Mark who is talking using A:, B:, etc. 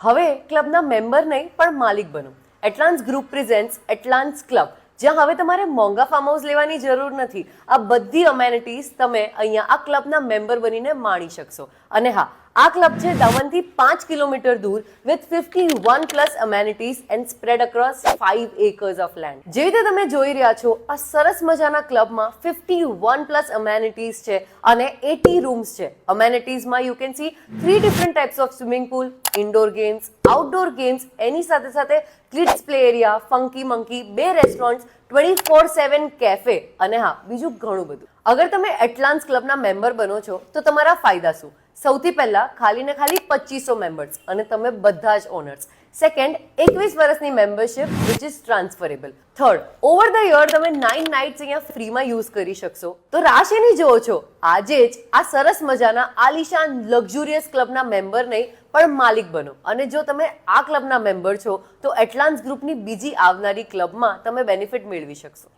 A: હવે ક્લબના મેમ્બર નહીં પણ માલિક બનો. એટલાન્સ ગ્રુપ પ્રેઝેન્ટ્સ એટલાન્સ ક્લબ, જ્યાં હવે તમારે મોંઘા ફાર્મ હાઉસ લેવાની જરૂર નથી. આ બધી અમેનિટીઝ તમે અહીંયા આ ક્લબના મેમ્બર બનીને માણી શકશો. અને હા, આ ક્લબ છે દામનથી 5 કિલોમીટર દૂર with 51 plus amenities and spread across 5 acres of land. જે રીતે તમે જોઈ રહ્યા છો, આ સરસ મજાના ક્લબમાં 51 પ્લસ અમેનિટીઝ છે અને 80 રૂમ્સ છે. અમેનિટીઝમાં you can see 3 different types of swimming pool, indoor games, outdoor games, એની સાથે સાથે kids play area, funky monkey, 2 restaurants, 24/7 cafe અને હા, બીજું ઘણું બધું. અગર તમે એટલાન્સ ક્લબના મેમ્બર બનો છો તો તમારા ફાયદા શું? સૌથી પહેલા ખાલી ને ખાલી 2500 મેમ્બર્સ અને તમે બધા જ ઓનર્સ. સેકન્ડ, 21 વર્ષની membership which is transferable. Third, over the year તમે 9 નાઇટ્સ અહીંયા ફ્રીમાં યુઝ કરી શકશો. તો રાહ શેની જોવો છો? આજે જ આ સરસ મજાના આલિશાન લક્ઝુરિયસ ક્લબના મેમ્બર નહીં પણ માલિક બનો. અને જો તમે આ ક્લબના મેમ્બર છો તો એટલાન્સ ગ્રુપની બીજી આવનારી ક્લબમાં તમે બેનિફિટ મેળવી શકશો.